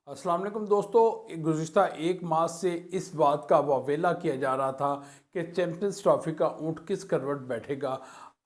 अस्सलाम वालेकुम दोस्तों, गुज़िश्ता एक माह से इस बात का वावेला किया जा रहा था कि चैम्पियंस ट्रॉफी का ऊँट किस करवट बैठेगा।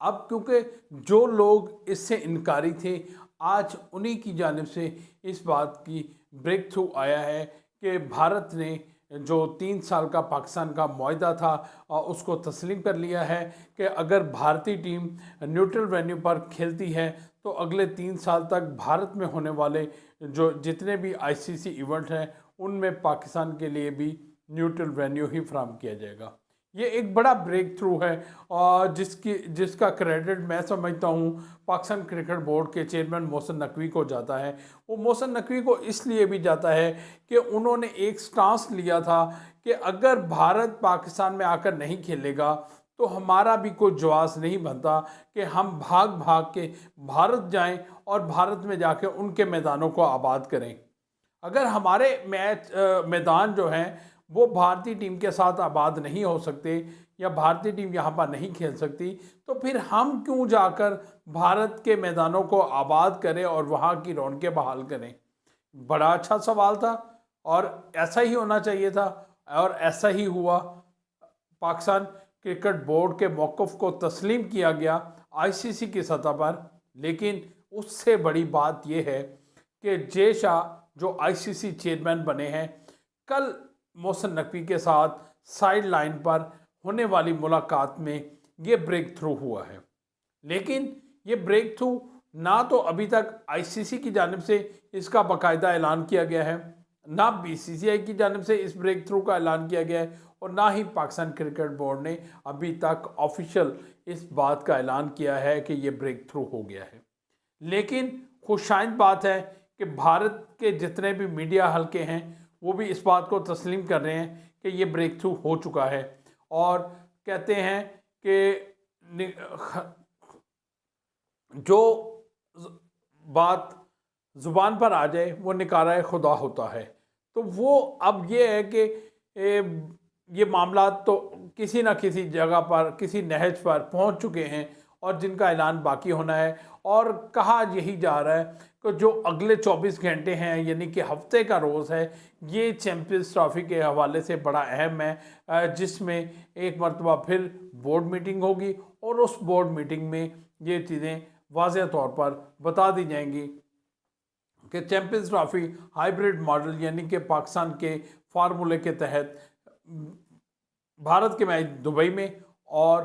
अब क्योंकि जो लोग इससे इनकारी थे, आज उन्हीं की जानिब से इस बात की ब्रेक थ्रू आया है कि भारत ने जो 3 साल का पाकिस्तान का मुआहदा था उसको तस्लीम कर लिया है कि अगर भारतीय टीम न्यूट्रल वेन्यू पर खेलती है तो अगले 3 साल तक भारत में होने वाले जो जितने भी आईसीसी इवेंट हैं उनमें पाकिस्तान के लिए भी न्यूट्रल वेन्यू ही फराहम किया जाएगा। ये एक बड़ा ब्रेक थ्रू है और जिसका क्रेडिट मैं समझता हूँ पाकिस्तान क्रिकेट बोर्ड के चेयरमैन मोहसिन नकवी को जाता है। वो मोहसिन नकवी को इसलिए भी जाता है कि उन्होंने एक स्टांस लिया था कि अगर भारत पाकिस्तान में आकर नहीं खेलेगा तो हमारा भी कोई जवाब नहीं बनता कि हम भाग भाग के भारत जाएं और भारत में जाके उनके मैदानों को आबाद करें। अगर हमारे मैदान जो हैं वो भारतीय टीम के साथ आबाद नहीं हो सकते या भारतीय टीम यहाँ पर नहीं खेल सकती, तो फिर हम क्यों जाकर भारत के मैदानों को आबाद करें और वहाँ की रौनकें बहाल करें। बड़ा अच्छा सवाल था और ऐसा ही होना चाहिए था और ऐसा ही हुआ। पाकिस्तान क्रिकेट बोर्ड के मौक़िफ़ को तस्लीम किया गया आईसीसी की सतह पर। लेकिन उससे बड़ी बात यह है कि जे शाह जो आईसीसी चेयरमैन बने हैं, कल मोहसिन नकवी के साथ साइड लाइन पर होने वाली मुलाकात में ये ब्रेक थ्रू हुआ है। लेकिन ये ब्रेक थ्रू ना तो अभी तक आईसीसी की जानिब से इसका बाकायदा ऐलान किया गया है, ना बीसीसीआई की जानिब से इस ब्रेक थ्रू का ऐलान किया गया है और ना ही पाकिस्तान क्रिकेट बोर्ड ने अभी तक ऑफिशियल इस बात का ऐलान किया है कि ये ब्रेक थ्रू हो गया है। लेकिन खुशाइंद बात है कि भारत के जितने भी मीडिया हल्के हैं वो भी इस बात को तस्लीम कर रहे हैं कि ये ब्रेक थ्रू हो चुका है और कहते हैं कि जो बात ज़ुबान पर आ जाए वो निकारा खुदा होता है। तो वो अब ये है कि ये मामला तो किसी न किसी जगह पर किसी नहज पर पहुंच चुके हैं और जिनका ऐलान बाकी होना है। और कहा यही जा रहा है कि जो अगले 24 घंटे हैं यानी कि हफ्ते का रोज़ है, ये चैम्पियंस ट्रॉफ़ी के हवाले से बड़ा अहम है, जिसमें एक मरतबा फिर बोर्ड मीटिंग होगी और उस बोर्ड मीटिंग में ये चीज़ें वाज़ेह तौर पर बता दी जाएंगी कि चैम्पियंस ट्रॉफ़ी हाइब्रिड मॉडल यानी कि पाकिस्तान के फार्मूले के तहत भारत के मैच दुबई में और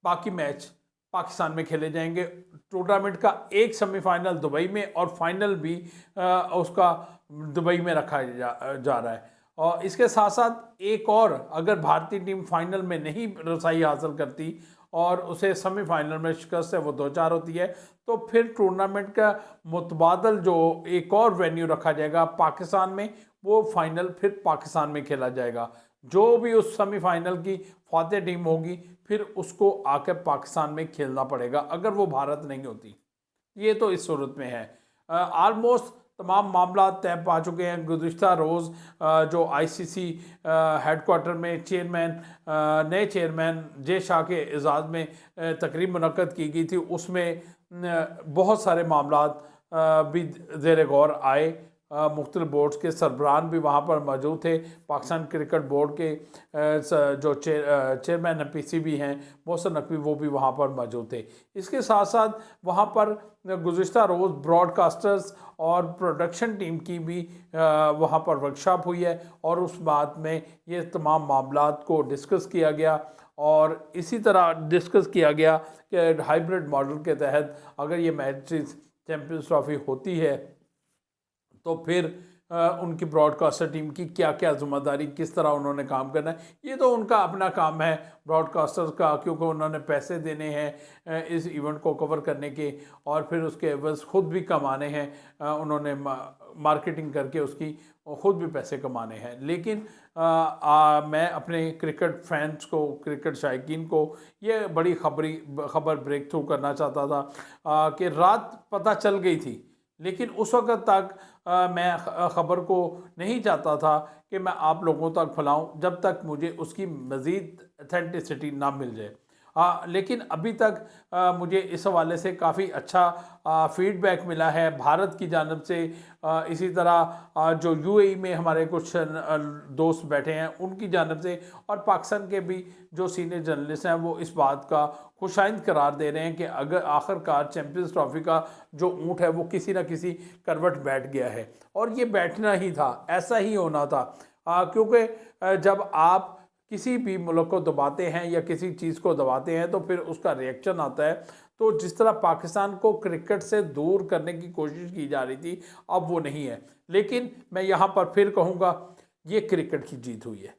बाकी मैच पाकिस्तान में खेले जाएंगे। टूर्नामेंट का एक सेमीफाइनल दुबई में और फाइनल भी उसका दुबई में रखा जा रहा है। और इसके साथ साथ एक और, अगर भारतीय टीम फाइनल में नहीं रसाई हासिल करती और उसे सेमीफाइनल में शिकस्त से वो दो चार होती है, तो फिर टूर्नामेंट का मुतबादल जो एक और वेन्यू रखा जाएगा पाकिस्तान में, वो फाइनल फिर पाकिस्तान में खेला जाएगा। जो भी उस सेमीफाइनल की फातेह टीम होगी फिर उसको आकर पाकिस्तान में खेलना पड़ेगा अगर वो भारत नहीं होती। ये तो इस सूरत में है। आलमोस्ट तमाम मामला तय पा चुके हैं। गुज़िश्ता रोज़ जो आईसीसी हेडक्वार्टर में नए चेयरमैन जे शाह के एजाज़ में तकरीब मुनक्कद की गई थी, उसमें बहुत सारे मामला भी ज़ेर गौर आए। मुख्तलिफ बोर्ड्स के सरबराहान भी वहाँ पर मौजूद थे। पाकिस्तान क्रिकेट बोर्ड के जो चेयरमैन पीसीबी हैं मोहसिन नकवी, वो भी वहाँ पर मौजूद थे। इसके साथ साथ वहाँ पर गुज़िश्ता रोज़ ब्रॉडकास्टर्स और प्रोडक्शन टीम की भी वहाँ पर वर्कशॉप हुई है और उस बात में ये तमाम मामलात को डिस्कस किया गया और इसी तरह डिस्कस किया गया कि हाइब्रिड मॉडल के तहत अगर ये मैचेस चैम्पियंस ट्रॉफ़ी होती है तो फिर उनकी ब्रॉडकास्टर टीम की क्या क्या ज़िम्मेदारी, किस तरह उन्होंने काम करना है, ये तो उनका अपना काम है ब्रॉडकास्टर्स का, क्योंकि उन्होंने पैसे देने हैं इस इवेंट को कवर करने के और फिर उसके एवज़ ख़ुद भी कमाने हैं। उन्होंने मार्केटिंग करके उसकी ख़ुद भी पैसे कमाने हैं। लेकिन मैं अपने क्रिकेट फैंस को, क्रिकेट शायकीन को ये बड़ी खबर ब्रेक थ्रू करना चाहता था कि रात पता चल गई थी, लेकिन उस वक़्त तक मैं ख़बर को नहीं चाहता था कि मैं आप लोगों तक फैलाऊँ जब तक मुझे उसकी मज़ीद अथेंटिसिटी ना मिल जाए। लेकिन अभी तक मुझे इस हवाले से काफ़ी अच्छा फीडबैक मिला है भारत की जानब से। इसी तरह जो यूएई में हमारे कुछ दोस्त बैठे हैं उनकी जानब से, और पाकिस्तान के भी जो सीनियर जर्नलिस्ट हैं वो इस बात का खुशाइंद करार दे रहे हैं कि अगर आखिरकार चैम्पियंस ट्रॉफी का जो ऊँट है वो किसी न किसी करवट बैठ गया है, और ये बैठना ही था, ऐसा ही होना था। क्योंकि जब आप किसी भी मुल्क को दबाते हैं या किसी चीज़ को दबाते हैं तो फिर उसका रिएक्शन आता है। तो जिस तरह पाकिस्तान को क्रिकेट से दूर करने की कोशिश की जा रही थी, अब वो नहीं है। लेकिन मैं यहाँ पर फिर कहूँगा, ये क्रिकेट की जीत हुई है।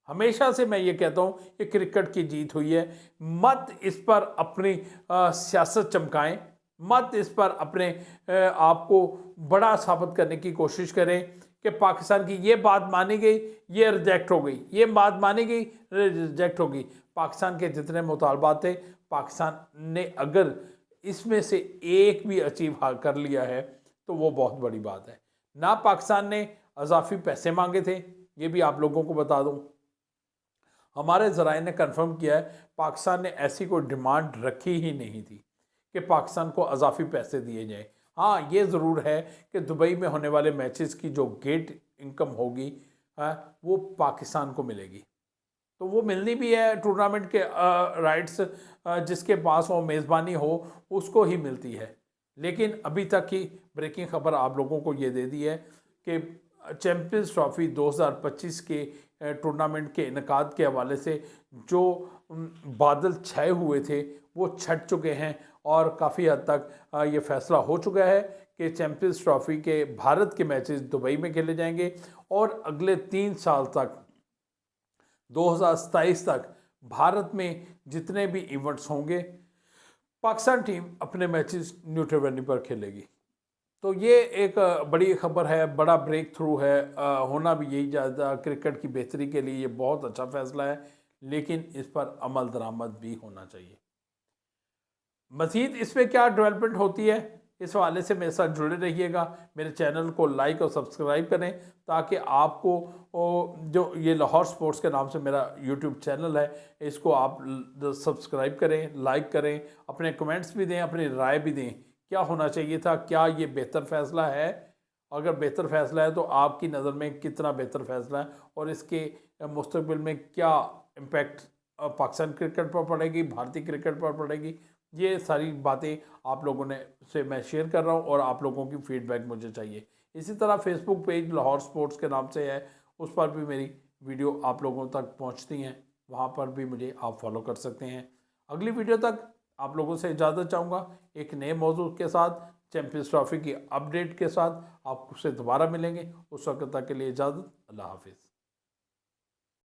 हमेशा से मैं ये कहता हूँ कि क्रिकेट की जीत हुई है। मत इस पर अपनी सियासत चमकाएं, मत इस पर अपने आप को बड़ा साबित करने की कोशिश करें कि पाकिस्तान की ये बात मानी गई, ये रिजेक्ट हो गई, ये बात मानी गई, रिजेक्ट हो गई। पाकिस्तान के जितने मुतालबात थे, पाकिस्तान ने अगर इसमें से एक भी अचीव कर लिया है तो वो बहुत बड़ी बात है। ना पाकिस्तान ने अजाफी पैसे मांगे थे, ये भी आप लोगों को बता दूं। हमारे ज़राए ने कंफर्म किया है पाकिस्तान ने ऐसी कोई डिमांड रखी ही नहीं थी कि पाकिस्तान को अजाफी पैसे दिए जाएं। हाँ, ये ज़रूर है कि दुबई में होने वाले मैचेस की जो गेट इनकम होगी वो पाकिस्तान को मिलेगी, तो वो मिलनी भी है। टूर्नामेंट के राइट्स जिसके पास हो, मेज़बानी हो, उसको ही मिलती है। लेकिन अभी तक की ब्रेकिंग खबर आप लोगों को ये दे दी है कि चैम्पियंस ट्रॉफी 2025 के टूर्नामेंट के इनकाद के हवाले से जो बादल छाए हुए थे वो छट चुके हैं, और काफ़ी हद तक ये फैसला हो चुका है कि चैम्पियंस ट्रॉफी के भारत के मैचेस दुबई में खेले जाएंगे, और अगले 3 साल तक 2027 तक भारत में जितने भी इवेंट्स होंगे पाकिस्तान टीम अपने मैचेस न्यूट्रल वेन्यू पर खेलेगी। तो ये एक बड़ी खबर है, बड़ा ब्रेक थ्रू है। होना भी यही ज़्यादा क्रिकेट की बेहतरी के लिए ये बहुत अच्छा फैसला है, लेकिन इस पर अमल दरामद भी होना चाहिए। मज़ीद इस पर क्या डेवलपमेंट होती है, इस हवाले से मेरे साथ जुड़े रहिएगा। मेरे चैनल को लाइक और सब्सक्राइब करें ताकि आपको जो ये लाहौर स्पोर्ट्स के नाम से मेरा यूट्यूब चैनल है, इसको आप सब्सक्राइब करें, लाइक करें, अपने कमेंट्स भी दें, अपनी राय भी दें। क्या होना चाहिए था, क्या ये बेहतर फ़ैसला है? अगर बेहतर फ़ैसला है तो आपकी नज़र में कितना बेहतर फ़ैसला है, और इसके मुस्तकबिल में क्या इम्पेक्ट पाकिस्तान क्रिकेट पर पड़ेगी, भारतीय क्रिकेट पर पड़ेगी? ये सारी बातें आप लोगों ने से मैं शेयर कर रहा हूँ, और आप लोगों की फ़ीडबैक मुझे चाहिए। इसी तरह फेसबुक पेज लाहौर स्पोर्ट्स के नाम से है, उस पर भी मेरी वीडियो आप लोगों तक पहुँचती हैं, वहाँ पर भी मुझे आप फॉलो कर सकते हैं। अगली वीडियो तक आप लोगों से इजाज़त चाहूँगा, एक नए मौजू के साथ, चैम्पियंस ट्रॉफी की अपडेट के साथ आपसे दोबारा मिलेंगे। उस वक्त तक के लिए इजाज़त, अल्लाह हाफिज़।